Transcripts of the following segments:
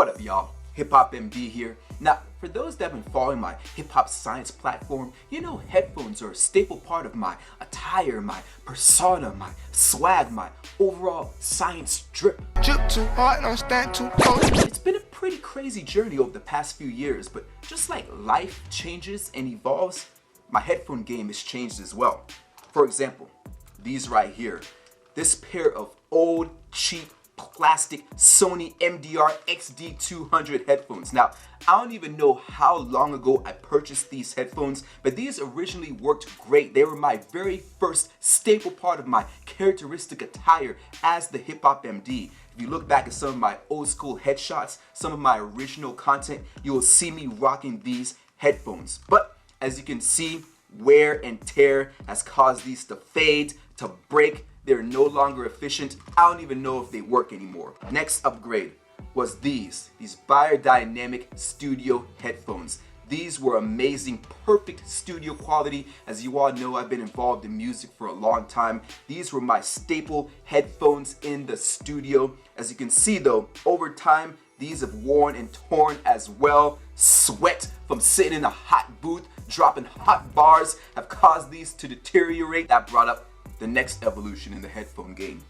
What up, y'all? Hip Hop MD here. Now, for those that have been following my hip hop science platform, you know headphones are a staple part of my attire, my persona, my swag, my overall science drip. Drip too hard, don't stand too close. It's been a pretty crazy journey over the past few years, but just like life changes and evolves, my headphone game has changed as well. For example, these right here. This pair of old, cheap, plastic Sony MDR XD200 headphones. Now, I don't even know how long ago I purchased these headphones, but these originally worked great. They were my very first staple part of my characteristic attire as the Hip Hop MD. If you look back at some of my old school headshots, some of my original content, you will see me rocking these headphones. But as you can see, wear and tear has caused these to fade, to break. They're no longer efficient. I don't even know if they work anymore. Next upgrade was these biodynamic studio headphones. These were amazing, perfect studio quality. As you all know, I've been involved in music for a long time. These were my staple headphones in the studio. As you can see though, over time, these have worn and torn as well. Sweat from sitting in a hot booth, dropping hot bars have caused these to deteriorate. That brought up the next evolution in the headphone game.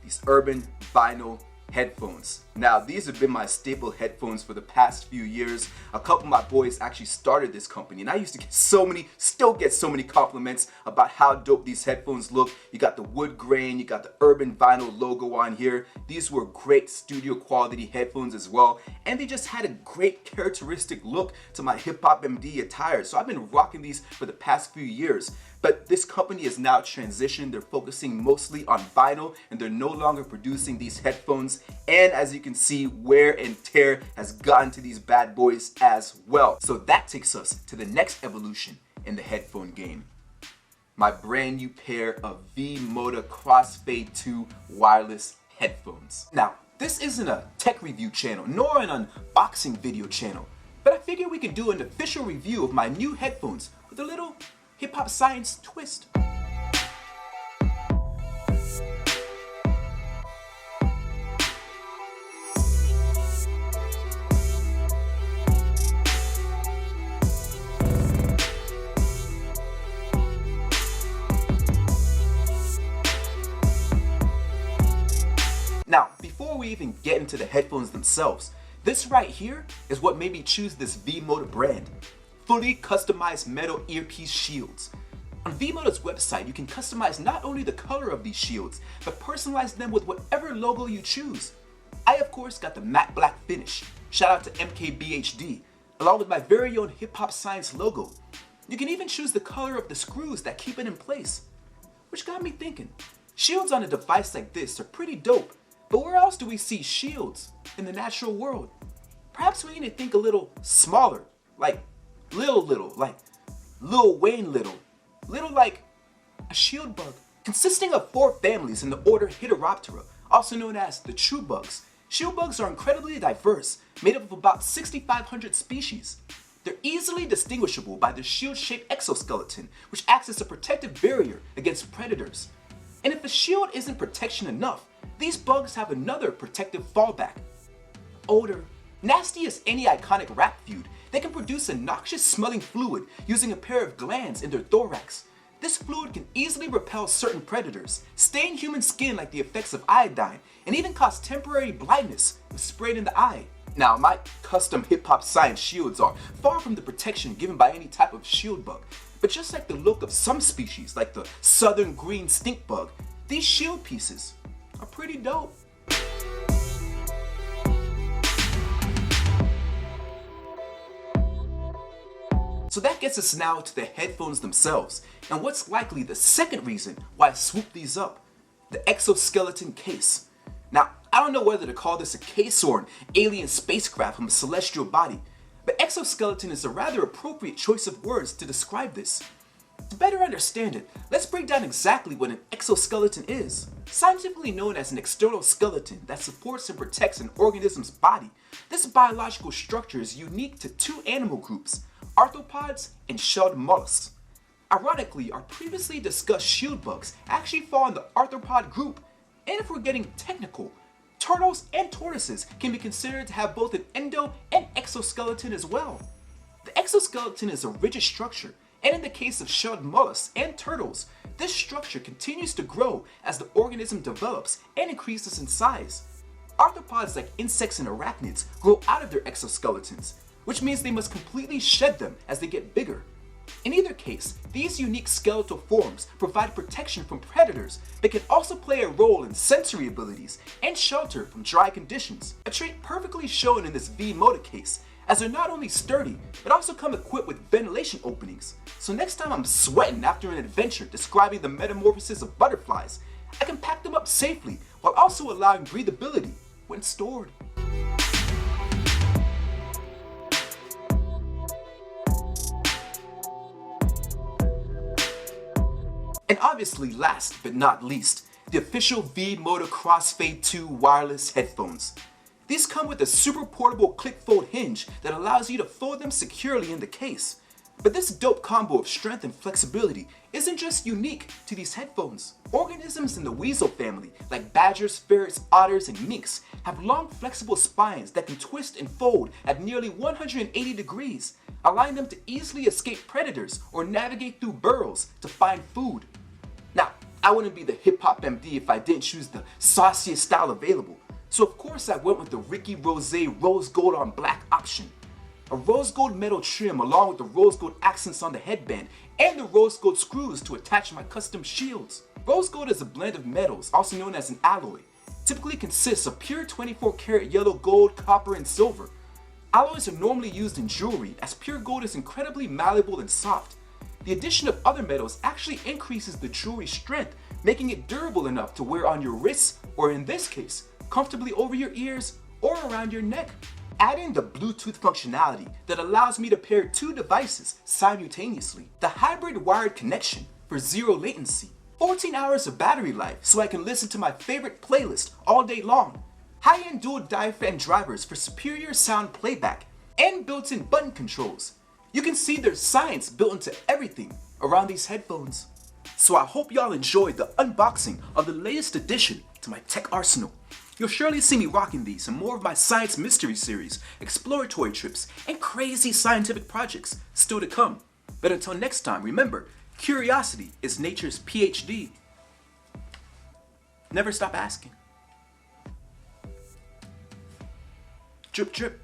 These urban vinyl headphones. Now, these have been my staple headphones for the past few years. A couple of my boys actually started this company, and I used to get still get so many compliments about how dope these headphones look. You got the wood grain, you got the urban vinyl logo on here. These were great studio quality headphones as well, and they just had a great characteristic look to my Hip Hop MD attire. So I've been rocking these for the past few years. But this company is now transitioned. They're focusing mostly on vinyl, and they're no longer producing these headphones. And as you can see, wear and tear has gotten to these bad boys as well. So that takes us to the next evolution in the headphone game. My brand new pair of V-MODA Crossfade 2 wireless headphones. Now, this isn't a tech review channel, nor an unboxing video channel, but I figured we could do an official review of my new headphones with a little hip hop science twist. Now, before we even get into the headphones themselves, this right here is what made me choose this V-MODA brand. Fully customized metal earpiece shields. On V-MODA's website, you can customize not only the color of these shields, but personalize them with whatever logo you choose. I, of course, got the matte black finish. Shout out to MKBHD, along with my very own Hip Hop Science logo. You can even choose the color of the screws that keep it in place. Which got me thinking, shields on a device like this are pretty dope, but where else do we see shields in the natural world? Perhaps we need to think a little smaller, like little, like Lil Wayne little like a shield bug. Consisting of 4 families in the order Heteroptera, also known as the true bugs. Shield bugs are incredibly diverse, made up of about 6,500 species. They're easily distinguishable by their shield-shaped exoskeleton, which acts as a protective barrier against predators. And if a shield isn't protection enough, these bugs have another protective fallback. Odor. Nasty as any iconic rap feud, they can produce a noxious smelling fluid using a pair of glands in their thorax. This fluid can easily repel certain predators, stain human skin like the effects of iodine, and even cause temporary blindness if sprayed in the eye. Now, my custom hip-hop science shields are far from the protection given by any type of shield bug, but just like the look of some species like the southern green stink bug, these shield pieces are pretty dope. So that gets us now to the headphones themselves, and what's likely the second reason why I swooped these up, the exoskeleton case. Now, I don't know whether to call this a case or an alien spacecraft from a celestial body, but exoskeleton is a rather appropriate choice of words to describe this. To better understand it, let's break down exactly what an exoskeleton is. Scientifically known as an external skeleton that supports and protects an organism's body, this biological structure is unique to 2 animal groups, arthropods and shelled mollusks. Ironically, our previously discussed shield bugs actually fall in the arthropod group, and if we're getting technical, Turtles and tortoises can be considered to have both an endo and exoskeleton as well. The exoskeleton is a rigid structure, and in the case of shelled mollusks and turtles, this structure continues to grow as the organism develops and increases in size. Arthropods like insects and arachnids grow out of their exoskeletons, which means they must completely shed them as they get bigger. In either case, these unique skeletal forms provide protection from predators but can also play a role in sensory abilities and shelter from dry conditions, a trait perfectly shown in this V-MODA case, as they're not only sturdy, but also come equipped with ventilation openings. So next time I'm sweating after an adventure describing the metamorphosis of butterflies, I can pack them up safely while also allowing breathability when stored. And obviously last but not least, the official V-MODA Crossfade 2 wireless headphones. These come with a super portable click fold hinge that allows you to fold them securely in the case. But this dope combo of strength and flexibility isn't just unique to these headphones. Organisms in the weasel family, like badgers, ferrets, otters, and minks, have long flexible spines that can twist and fold at nearly 180 degrees, allowing them to easily escape predators or navigate through burrows to find food. Now, I wouldn't be the hip-hop MD if I didn't choose the sauciest style available. So of course I went with the Ricky Rose rose gold on black option. A rose gold metal trim along with the rose gold accents on the headband and the rose gold screws to attach my custom shields. Rose gold is a blend of metals, also known as an alloy. Typically consists of pure 24 karat yellow gold, copper, and silver. Alloys are normally used in jewelry as pure gold is incredibly malleable and soft. The addition of other metals actually increases the jewelry's strength, making it durable enough to wear on your wrists, or in this case, comfortably over your ears or around your neck. Adding the Bluetooth functionality that allows me to pair two devices simultaneously. The hybrid wired connection for zero latency. 14 hours of battery life so I can listen to my favorite playlist all day long. High-end dual diaphragm drivers for superior sound playback and built-in button controls. You can see there's science built into everything around these headphones. So I hope y'all enjoyed the unboxing of the latest addition to my tech arsenal. You'll surely see me rocking these and more of my science mystery series, exploratory trips, and crazy scientific projects still to come. But until next time, remember, curiosity is nature's PhD. Never stop asking. Drip drip.